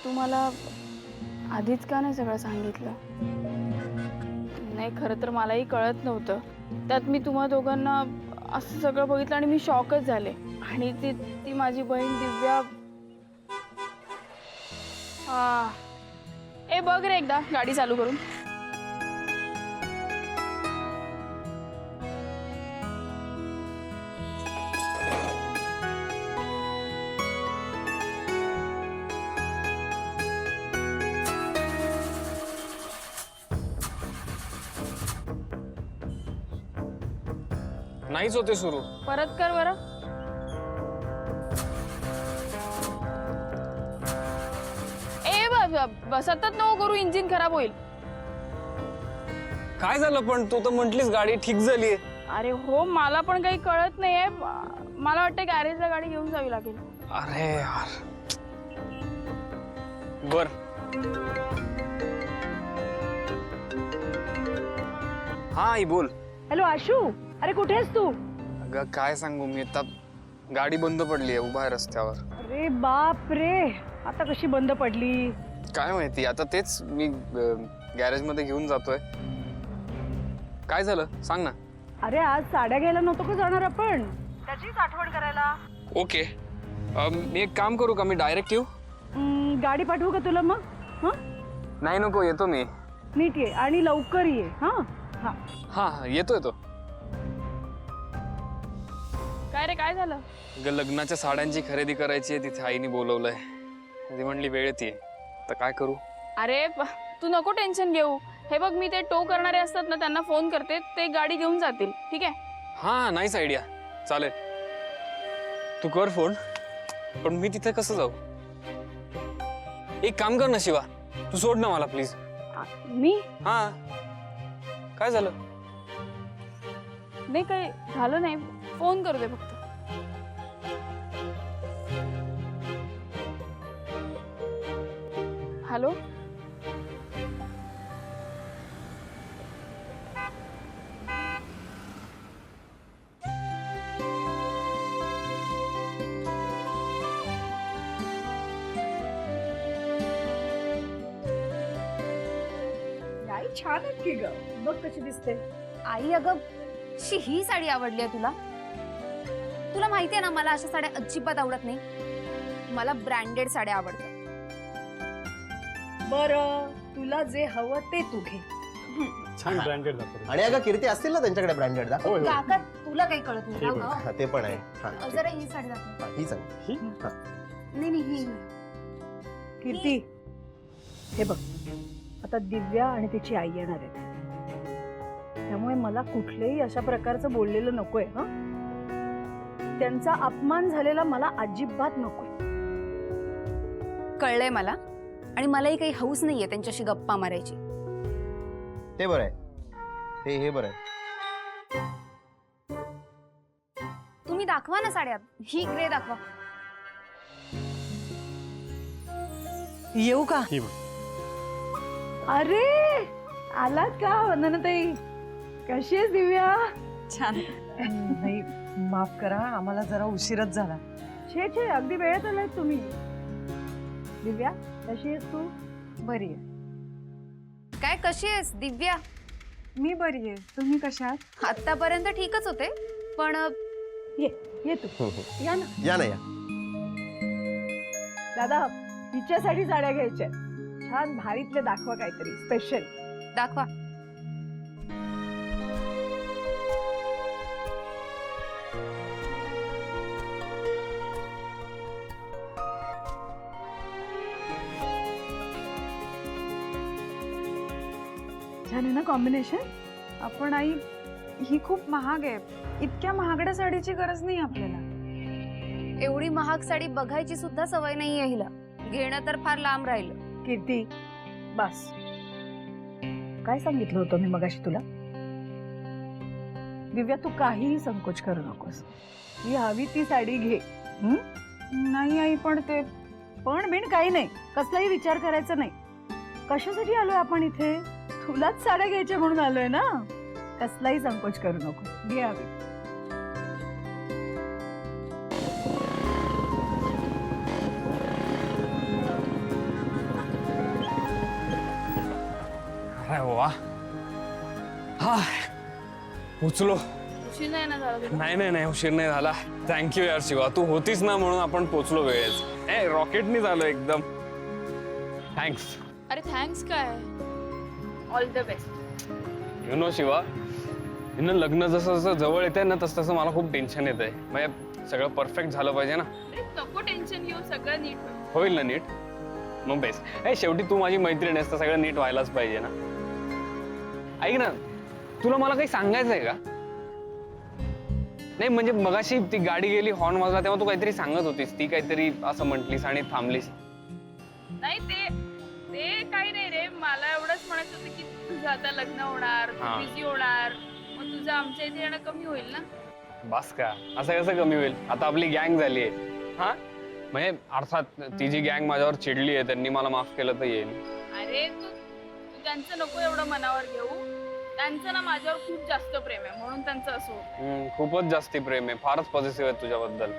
तू मला आधीच का नाही सगळं सांगितलं? नाही, खरं तर मलाही कळत नव्हतं. त्यात मी तुम्हा दोघांना असं सगळं बघितलं आणि मी शॉकच झाले. आणि ती ती माझी बहीण दिव्या. ए बघ रे एकदा गाडी चालू करून. नाहीच होते सुरू. परत कर बरं. सतत नको करू, इंजिन खराब होईल. काय झालं पण? तू तर म्हटलीस गाडी ठीक झालीये. अरे हो, मला पण काही कळत नाहीये. मला वाटतं गॅरेजला गाडी घेऊन जावी लागेल. अरे यार. बर. हा आई बोल. हॅलो आशू, अरे कुठे आहेस तू? अगं काय सांगू मी, आता गाडी बंद पडली आहे उभा आहे रस्त्यावर. अरे बाप रे, आता कशी बंद पडली? काय माहिती, आता तेच मी गॅरेज मध्ये घेऊन जातोय. काय झालं सांग ना. अरे आज साड्या घ्यायला नव्हतो का जाणार आपण? त्याचीच आठवण करायला. ओके, मी एक काम करू का, मी डायरेक्ट येऊ? गाडी पाठवू का तुला मग? हा नाही नको, येतो मी. नीट ये आणि लवकर ये. हा हा हा येतो येतो. काय रे, काय झालं? लग्नाच्या साड्यांची खरेदी करायची आहे, तिथे आईने बोलवलंय. ती म्हणली वेळ येते, तर काय करू? अरे तू नको टेन्शन घेऊ. हे बघ, मी ते टो करणारे असतात ना, त्यांना फोन करते, ते गाडी घेऊन जातील. ठीक आहे? हा नाहीच आयडिया. चालेल, तू कर फोन. पण मी तिथे कसं जाऊ? एक काम कर ना शिवा, तू सोड ना मला प्लीज. मी हा काय झालं? नाही, काही झालं नाही. फोन करू दे फक्त. हॅलो. आई छान आहे की ग, बघ कशी दिसते. आई अगं, ही साडी आवडली आहे तुला? तुला माहितीये ना, मला अशा साड्या अजिबात आवडत नाही. मला ब्रँडेड साड्या आवडतात. बरं, तुला जे हवं ते तू घे. छान ब्रँडेड दाखवतो. आणि अगं कीर्ती असतील ना त्यांच्याकडे ब्रँडेड दा? होय होय. काका, तुला काही कळत नाही हे का बघ. गं? हा, ते पण आहे. हा, जरा ही साडी दाखव. हा, ही चांगली. ही? नाही नाही, ही कीर्ती, हे बघ, आता दिव्या आणि तिची आई येणार आहेत. त्यामुळे मला कुठलेही अशा प्रकारचं बोललेलं नकोय. हा, त्यांचा अपमान झालेला मला अजिबात नकोय. कळलंय मला. आणि मलाही काही हौस नाहीये त्यांच्याशी गप्पा मारायची. ते बरं आहे. हे बरं आहे. तुम्ही दाखवा ना साड्या. ही ग्रे दाखवा. येऊ का? ही बघ. अरे आलात का वंदनाताई? कशी आहेस दिव्या? छान. नाही, माफ करा, आम्हाला जरा उशीरच झाला. छे छे, अगदी वेळेत आलाय तुम्ही. दिव्या, कशी आहेस तू? बरी आहे. काय, कशी आहेस दिव्या? मी बरी आहे. तुम्ही कशा आहात? आतापर्यंत ठीकच होते, पण ये तू. या ना. या ना या. दादा, तिच्यासाठी साड्या घ्यायच्या. छान भारीतले दाखवा काहीतरी स्पेशल. दाखवा. छान आहे ना कॉम्बिनेशन? आपण आई, ही खूप महाग आहे. इतक्या महागड्या साडीची गरज नाही आपल्याला. एवढी महाग साडी बघायची सुद्धा सवय नाहीये हिला. घेणं तर फार लांब राहिलं. कीर्ती, बस. काय सांगितलं होतं मी मगाशी तुला? दिव्या, तू काहीही संकोच करू नकोस. ही हवी ती साडी घे. नाही आई, पण ते पण बिन काही नाही, कसलाही विचार करायचा नाही. कशासाठी आलोय आपण इथे? तुलाच साड्या घ्यायच्या म्हणून आलोय ना. कसलाही संकोच करू नको, घे हवी. अरे वा, हा पोचलो. उशीर नाही ना झाला तुला? नाही नाही नाही, उशीर नाही झाला. थँक्यू यार शिवा, तू होतीस ना म्हणून आपण पोचलो वेळेत. रॉकेटनी झालो एकदम. थँक्स. अरे थँक्स काय, all the best. You know Shiva, लग्न जसं जसं जवळ येते ना तसं तसं मला खूप टेन्शन येत आहे. म्हणजे सगळं परफेक्ट झालं पाहिजे ना. अरे नको टेन्शन घेऊ, सगळं नीट होईल. होईल ना नीट? मग बेस्ट. शेवटी तू माझी मैत्रीण आहेस तर सगळं नीट व्हायलाच पाहिजे ना. ऐक ना, तुला मला काही सांगायचं आहे का? नाही म्हणजे मगाशी ती गाडी गेली, हॉर्न वाजला तेव्हा तू काहीतरी सांगत होतीस. ती काहीतरी असं म्हटलीस आणि थांबलीस. नाही ते काही नाही रे, मला एवढंच म्हणायचं होतं की तुझं आता लग्न होणार, हा. बिझी होणार, मग तुझं आमच्या इथे येणं कमी होईल ना. बस का, असं कसं कमी होईल? आता आपली गँग झाली आहे. हा म्हणजे अर्थात ती जी गँग माझ्यावर चिडली आहे त्यांनी मला माफ केलं तर येईल. अरे तू त्यांचं नको एवढं मनावर घेऊ. त्यांचं ना माझ्यावर खूप जास्त प्रेम आहे म्हणून त्यांचं असं होतं. खूपच जास्ती प्रेम आहे, फारच पॉझिटिव्ह आहे तुझ्याबद्दल.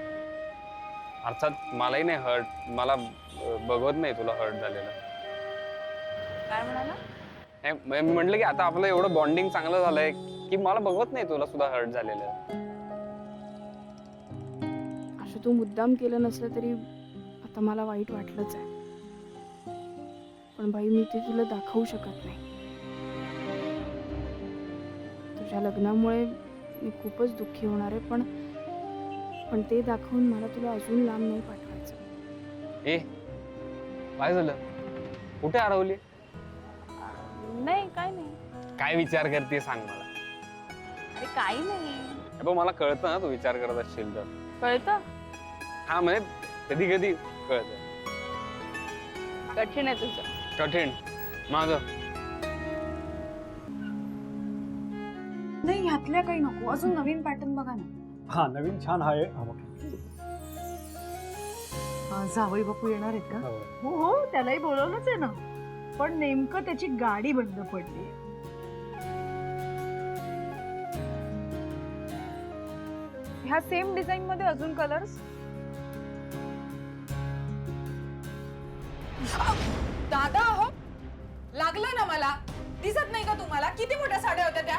अर्थात मलाही नाही हर्ट, मला बघवत नाही तुला हर्ट झालेलं. काय म्हणाला? मी म्हटलं की आता आपलं एवढं बॉन्डिंग चांगलं झालंय की मला बघवत नाही तुला सुद्धा हर्ट झालेलं. असं तू मुद्दाम केलं नसलं तरी आता मला वाईट वाटलंच आहे. पण बाई मी ते तुला दाखवू शकत नाही. तुझ्या लग्नामुळे मी खूपच दुःखी होणार आहे, पण ते दाखवून मला तुला अजून लांब नाही पाठवायचं. ए काय झालं? कुठे हरवली? नाही काय नाही. काय विचार करते सांग मला. अरे काही नाही. बघ मला कळतं ना तू विचार करत असशील तर. कळतं? हा म्हणजे कधी कधी कळतं. कठीण आहे तुझं. कठीण माझं. नाही ह्यातल्या काही नको, अजून नवीन पॅटर्न बघा ना. हा नवीन छान आहे. हा बघ. जावई बापू येणार आहेत का? हो. हो हो, त्यालाही बोलवलंच आहे ना, पण नेमकं त्याची गाडी बंद पडली. ह्या सेम डिझाईन मध्ये अजून कलर्स. दादा अहो, लागलं ना मला. दिसत नाही का तुम्हाला किती मोठ्या साड्या होत्या त्या?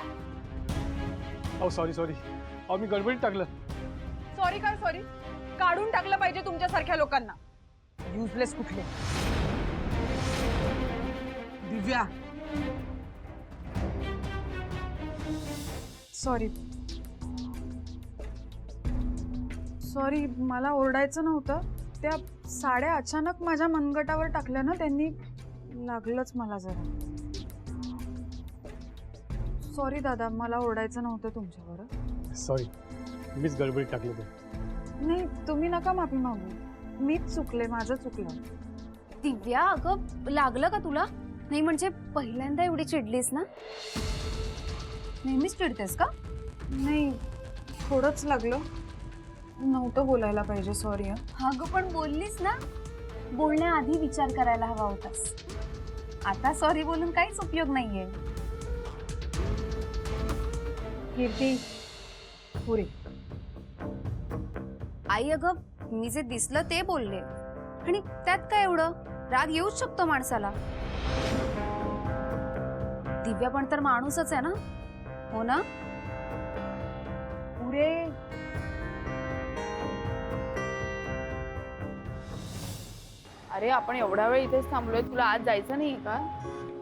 अहो सॉरी सॉरी, अहो मी गडबडीत टाकलं. सॉरी काय सॉरी, काढून टाकलं पाहिजे तुमच्यासारख्या लोकांना. युजलेस कुठले. दिव्या, सॉरी सॉरी, मला ओरडायचं नव्हतं. त्या साड्या अचानक माझ्या मनगटावर टाकल्या ना त्यांनी, लागलंच मला जरा. सॉरी दादा, मला ओरडायचं नव्हतं तुमच्यावर. सॉरी, मीच गडबडीत टाकलं ते. नाही तुम्ही नका माफी मागू, मीच चुकले, माझं चुकलं. दिव्या अगं लागलं का तुला? नाही म्हणजे पहिल्यांदा एवढी चिडलीस ना? नेहमीच चिडतेस का? नाही थोडंच लागलं, नव्हतं बोलायला पाहिजे, सॉरी. अगं पण बोललीस ना, बोलण्याआधी विचार करायला हवा होतास. आता सॉरी बोलून काहीच उपयोग नाहीये. कीर्ती पुरे. आई अगं मी जे दिसलं ते बोलले, आणि त्यात काय एवढं? राग येऊच शकतो माणसाला. दिव्या पण तर माणूसच आहे ना, हो ना? पुरे. अरे आपण एवढा वेळ इथेच थांबलोय, तुला आज जायचं नाही का?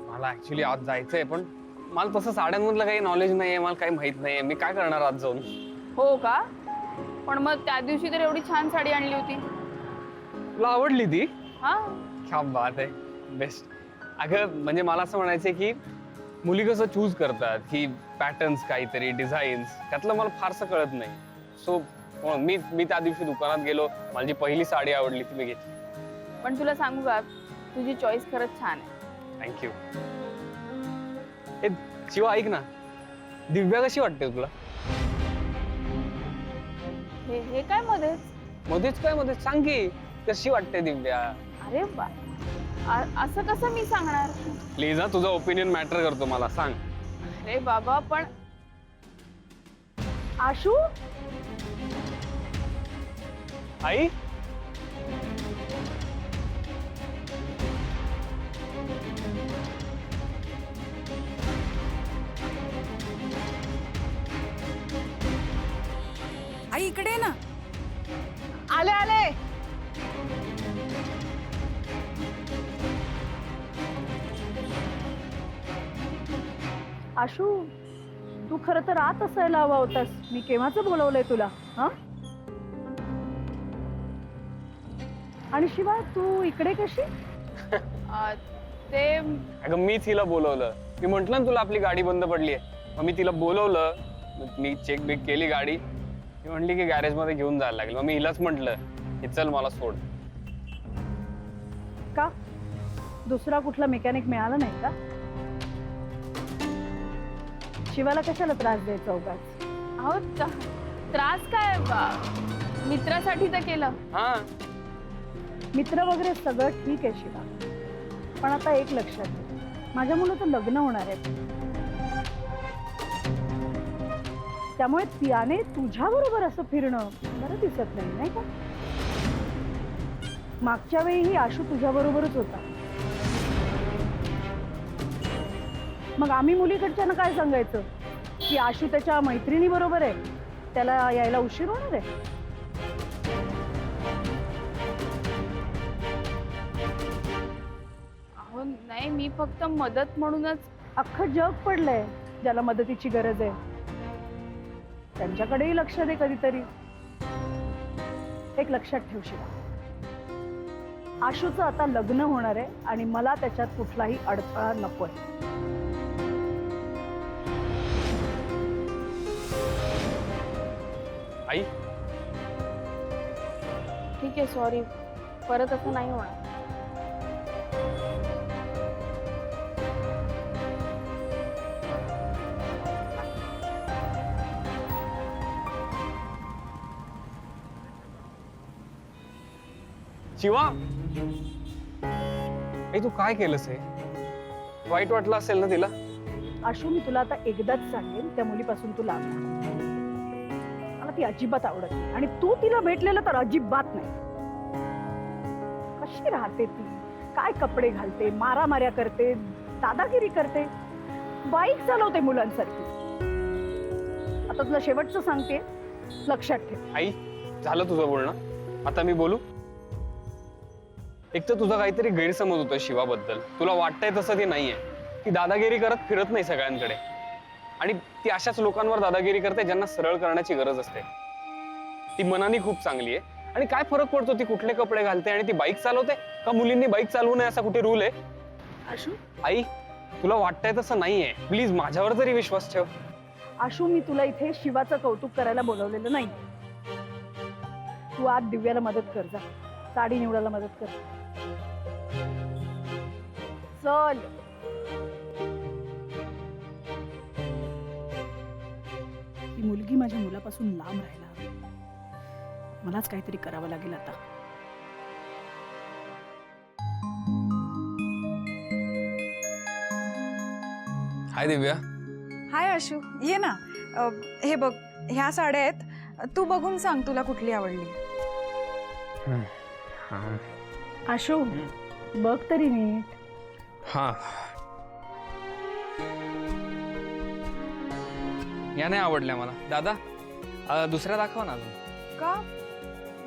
मला ऍक्च्युली आज जायचंय पण मला तसं साड्यांमधलं काही नॉलेज नाहीये, मला काही माहित नाहीये. मी काय करणार आज जाऊन? हो का? पण मग त्या दिवशी तर एवढी छान साडी आणली होती. तुला आवडली ती? हा क्या बात आहे, बेस्ट. अगं म्हणजे मला असं म्हणायचंय की मुली कसं चूज करतात की पॅटर्न्स, काहीतरी डिझाईन्स, त्यातलं मला फारसं कळत नाही. सो मी त्या दिवशी दुकानात गेलो, मला जी पहिली साडी आवडली ती मी घेतली. पण तुला सांगू का, तुझी चॉईस खरंच छान आहे. थँक्यू. हे शिवा ऐक ना, दिव्या कशी वाटते तुला? हे काय मध्येच? मध्येच काय मध्येच सांग की कशी वाटते दिव्या? अरे बा, असं कसं मी सांगणार? प्लीज हा, तुझा ओपिनियन मॅटर करतो, मला सांग. अरे बाबा पण आशू, आई आशू, तू खरं तर आत असायला हवा होतास. मी केव्हाच बोलवलंय तुला. हा, आणि शिवा तू इकडे कशी? ते अगं मीच हिला बोलवलं. मी म्हंटल ना तुला आपली गाडी बंद पडली आहे. मग मी तिला बोलवलं, मग मी चेक बिक केली गाडी. ती म्हणली की गॅरेज मध्ये घेऊन जायला लागेल. मग मी हिलाच म्हंटल की चल मला सोड. का दुसरा कुठला मेकॅनिक मिळाला नाही का? शिवाला कशाला त्रास द्यायचा उगाच? अहो त्रास काय मित्रासाठी तर केलं. हा, मित्र वगैरे सगळं ठीक आहे शिवा, पण आता एक लक्षात घे, माझ्या मुलाचं लग्न होणार आहे. त्यामुळे त्याने तुझ्या बरोबर असं फिरणं बरं दिसत नाही, नाही का? मागच्या वेळीही आशू तुझ्या बरोबरच होता. मग आम्ही मुलीकडच्यानं काय सांगायचं की आशू त्याच्या मैत्रिणी बरोबर आहे, त्याला यायला उशीर होणार आहे? अहो नाही, मी फक्त मदत म्हणूनच. अख्खं जग पडलंय ज्याला मदतीची गरज आहे. त्यांच्याकडेही लक्ष दे कधीतरी. एक लक्षात ठेव शिवा, आशूचं आता लग्न होणार आहे आणि मला त्याच्यात कुठलाही अडथळा नकोय. आई ठीक आहे, सॉरी, परत असं नाही होणार. शिवा, ए तू काय केलंस हे? वाईट वाटलं असेल ना तिला? आशू, मी तुला आता एकदाच सांगेन, त्या मुलीपासून तू लांब राहा. मला ती अजिबात आवडत नाही आणि तू तिला भेटलेलं तर अजिबात नाही. कशी राहते ती, काय कपडे घालते, मारामाऱ्या करते, दादागिरी करते, बाईक चालवते मुलांसारखी. आता तुला शेवटचं सांगते, लक्षात ठेव. आई, झालं तुझं बोलणं, आता मी बोलू? एक तर तुझा काहीतरी गैरसमज होता शिवाबद्दल. तुला वाटतंय तसं ती नाहीये. ती दादागिरी करत फिरत नाही सगळ्यांकडे, आणि ती अशाच लोकांवर दादागिरी करते ज्यांना सरळ करण्याची गरज असते. ती मनाने खूप चांगली आहे. आणि काय फरक पडतो ती कुठले कपडे घालते आणि ती बाईक चालवते? का मुलींनी बाईक चालवू नये असा कुठे रूल आहे? आशू, आई, तुला वाटतंय तसं नाहीये. प्लीज माझ्यावर तरी विश्वास ठेव. आशू, मी तुला इथे शिवाचं कौतुक करायला बोलवलेलं नाही. तू आज दिव्याला मदत कर, जा साडी निवडायला मदत कर. चल. ही मुलगी माझ्या मुलापासून लांब राहायला हवी. मलाच काहीतरी करावं लागेल आता. हाय दिव्या. हाय आशू, ये ना. हे बघ, ह्या साड्या आहेत, तू बघून सांग तुला कुठली आवडली. आशू, बघ तरी नीट. हा, या नाही आवडल्या मला. दादा, दुसऱ्या दाखवा ना अजून. का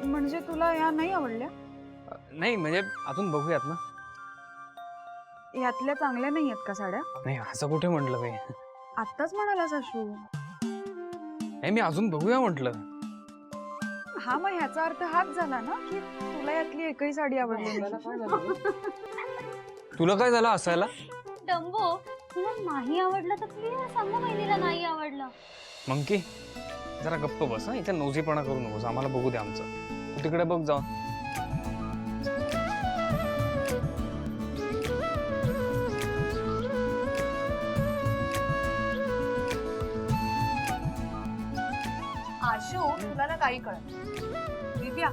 म्हणजे तुला या नाही आवडल्या? नाही म्हणजे अजून बघूयात ना. यातल्या चांगल्या नाही आहेत का साड्या? नाही असं कुठे म्हटलं मी. आत्ताच म्हणालास आशू. नाही, मी अजून बघूया म्हटलं. हा, मग ह्याचा अर्थ हाच झाला ना की तुला यातली एकही साडी आवडली नाही. तुला काय झालं असायला? डंबो, तुला नाही आवडलं तर क्लिअर सांग ना बहिणीला नाही आवडलं. मंकी, जरा गप्प बस. इथे नोजीपणा करू नकोस. आम्हाला बघू दे आमचं. तू तिकडे बघ जाऊन. आशू, तुला ना काही कळत. दिव्या,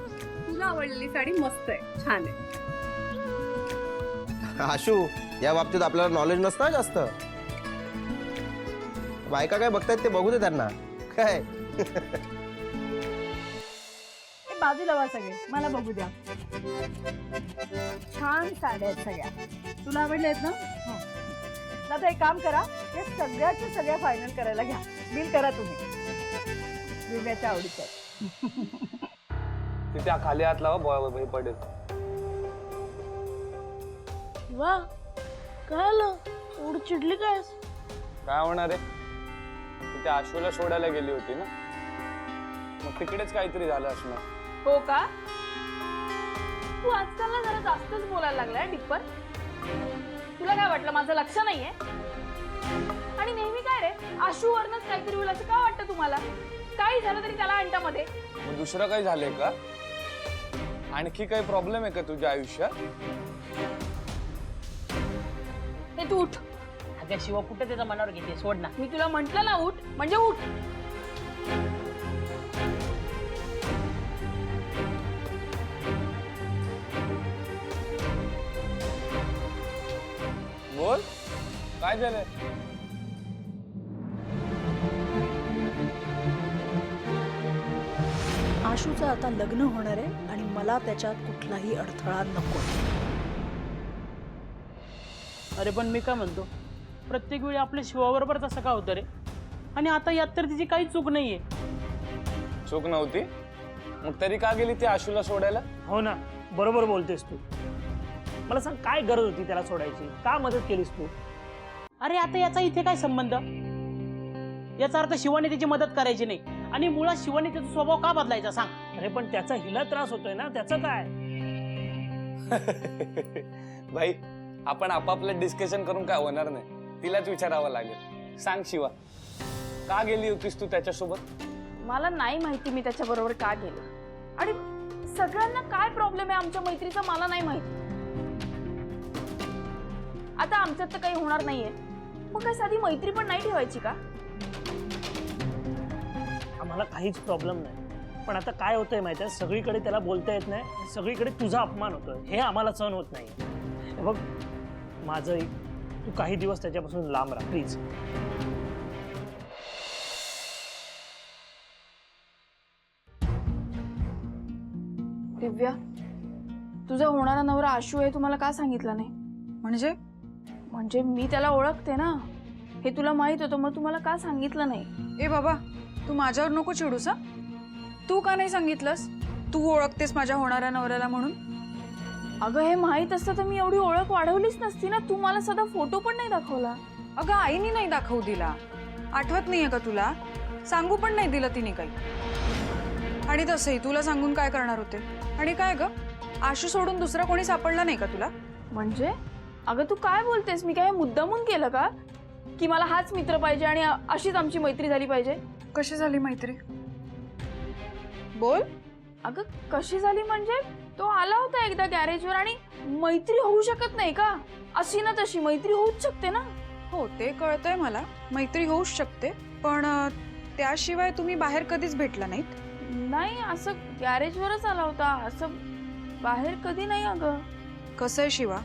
तुला आवडलेली साडी मस्त आहे, छान आहे. आशू, या बाबतीत आपल्याला नॉलेज नसतं जास्त. बायका काय बघतायत ते बघू दे त्यांना. काय बाजूला वा सगळे, मला बघू द्या. छान साड्या आहेत सगळ्या. तुला आवडल्या आहेत ना? हो. आता एक काम करा, हे सगळ्याच्या सगळ्या फायनल करायला घ्या. बिल करा तुम्ही. दिव्याच्या आवडीचं आहे. तिथे खाली हात लावा, पडेल. वा, काय आलं? एवढी चिडली काय? काय होणार आहे? ती त्या आशूला सोडायला गेली होती ना, मग तिकडेच काहीतरी झालं असणार. हो का? तू आजकाल ना जरा जास्तच बोलायला लागलाय डिप्पर. तुला काय वाटलं माझं लक्ष नाहीये? आणि नेहमी काय रे, आशूवरनच काहीतरी होईल असं का वाटतं तुम्हाला? काही झालं तरी त्याला आणता मध्ये. मग दुसरं काही झालंय का? आणखी काही प्रॉब्लेम आहे का तुझ्या आयुष्यात? हे तू उठ. अगं शिवा, कुठे त्याच्या मनावर घेते? सोड ना. मी तुला म्हंटल ना उठ म्हणजे उठ. बोल, काय झालंय? आशूचं आता लग्न होणार आहे आणि मला त्याच्यात कुठलाही अडथळा नको. अरे पण मी काय म्हणतो, प्रत्येक वेळी आपल्या शिवाबरोबरच असं का होतं रे? आणि आता यात तर तिची काही चूक नाहीये. चूक नव्हती मग तरी का गेली ती आशूला सोडायला? हो ना, बरोबर बोलतेस तू. मला सांग, काय गरज होती त्याला सोडायची? का मदत केलीस तू? अरे आता याचा इथे काय संबंध? याचा अर्थ शिवाने तिची मदत करायची नाही आणि मुळात शिवाने त्याचा स्वभाव का बदलायचा सांग? अरे पण त्याचा हिला त्रास होतोय ना, त्याचं काय? भाई, आपण आपापलं डिस्कशन करून काय होणार नाही. तिलाच विचारावं लागेल. सांग शिवा, का गेली होतीस तू त्याच्यासोबत? मला नाही माहिती मी त्याच्याबरोबर का गेले. आणि सगळ्यांना काय प्रॉब्लेम आहे आमच्या मैत्रीचा मला नाही माहिती. आता आमच्यात तर काही होणार नाहीये, मग काय साधी मैत्री पण नाही ठेवायची का? आम्हाला काहीच प्रॉब्लेम नाही, पण आता काय होतंय माहिती आहे, सगळीकडे त्याला बोलता येत नाही, सगळीकडे तुझा अपमान होतोय. हे आम्हाला सहन होत नाही. हे बघ माझं ऐक, तू काही दिवस त्याच्यापासून लांब राहा प्लीज. दिव्या, तुझा होणारा नवरा आशू आहे तुम्हाला का सांगितलं नाही? म्हणजे मी त्याला ओळखते ना, हे तुला माहित होतं, मग तुम्हाला का सांगितलं नाही? ए बाबा, तू माझ्यावर नको चिडूस. तू का नाही सांगितलंस? तू ओळखतेस माझ्या होणाऱ्या नवऱ्याला म्हणून. अगं हे माहित असतं तर मी एवढी ओळख वाढवलीच नसती ना. तू मला साधा फोटो पण नाही दाखवला. अगं आईनी नाही दाखवू दिला. आठवत नाहीये का तुला? सांगू पण नाही दिलं तिने काही. आणि तसंही तुला सांगून काय करणार होते? आणि काय ग, आशू सोडून दुसरा कोणी सापडला नाही का तुला? म्हणजे अगं तू काय बोलतेस? मी काय मुद्दामून केलं का की मला हाच मित्र पाहिजे आणि अशीच आमची मैत्री झाली पाहिजे? कशी झाली मैत्री? बोल. अगं कशी झाली म्हणजे, तो आला होता एकदा गॅरेजवर आणि मैत्री होऊ शकत नाही का? अशी ना तशी मैत्री होऊच शकते ना. हो ते कळतंय मला, मैत्री होऊच शकते, पण त्याशिवाय तुम्ही बाहेर कधीच भेटला नाहीत? नाही, असं गॅरेजवरच आला होता, असं बाहेर कधी नाही. अगं कसं आहे शिवा,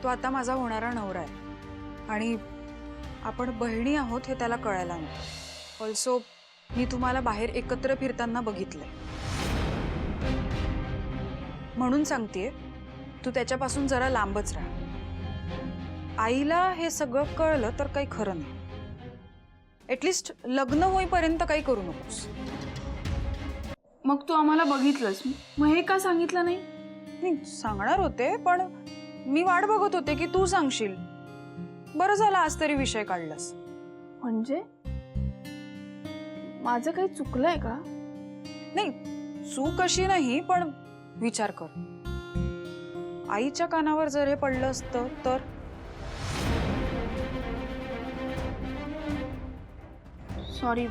तो आता माझा होणारा नवरा आहे आणि आपण बहिणी आहोत हे त्याला कळायला नाही. ऑल्सो मी तुम्हाला बाहेर एकत्र फिरताना बघितलंय, म्हणून सांगतेय तू त्याच्यापासून जरा लांबच राहा. आईला हे सगळं कळलं तर काही खरं नाही. ॲटलिस्ट लग्न होईपर्यंत काही करू नकोस. मग तू आम्हाला बघितलंस, मग हे का सांगितलं नाही? नाही सांगणार होते, पण मी वाट बघत होते की तू सांगशील. बरं झालं आज तरी विषय काढलास. म्हणजे माझं काही चुकलंय का? नाही चूक अशी नाही, पण विचार कर, आईच्या कानावर जर हे पडलं असतं तर. सॉरी,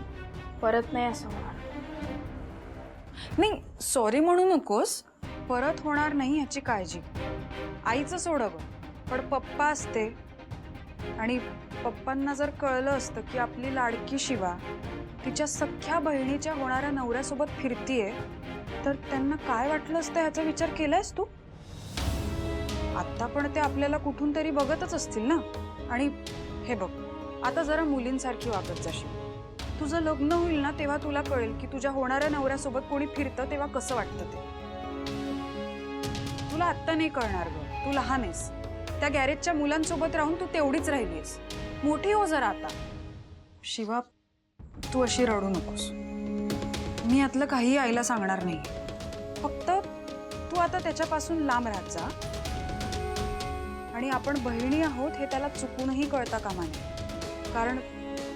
परत नाही असं होणार. नाही सॉरी म्हणू नकोस, परत होणार नाही याची काळजी. आईचं सोडवं, पण पप्पा असते आणि पप्पांना जर कळलं असतं की आपली लाडकी शिवा तिच्या सख्ख्या बहिणीच्या होणाऱ्या नवऱ्यासोबत फिरतीये, तर त्यांना काय वाटलं असतं ह्याचा विचार केलायस तू? आता पण ते आपल्याला कुठून तरी बघतच असतील ना. आणि हे बघ, आता जरा मुलींसारखी वागत जाशील. तुझं लग्न होईल ना तेव्हा तुला कळेल की तुझ्या होणाऱ्या नवऱ्यासोबत कोणी फिरतं तेव्हा कसं वाटतं ते. तुला आत्ता नाही कळणार ग, तू लहान आहेस. त्या गॅरेजच्या मुलांसोबत राहून तू तेवढीच राहिलीस. मोठी हो जरा आता. शिवा, तू अशी रडू नकोस. मी यातलं काही आईला सांगणार नाही. फक्त तू आता त्याच्यापासून लांब राहत जा आणि आपण बहिणी आहोत हे त्याला चुकूनही कळता कामा नये. कारण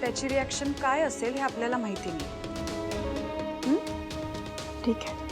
त्याची रिॲक्शन काय असेल हे आपल्याला माहिती नाही. ठीक आहे.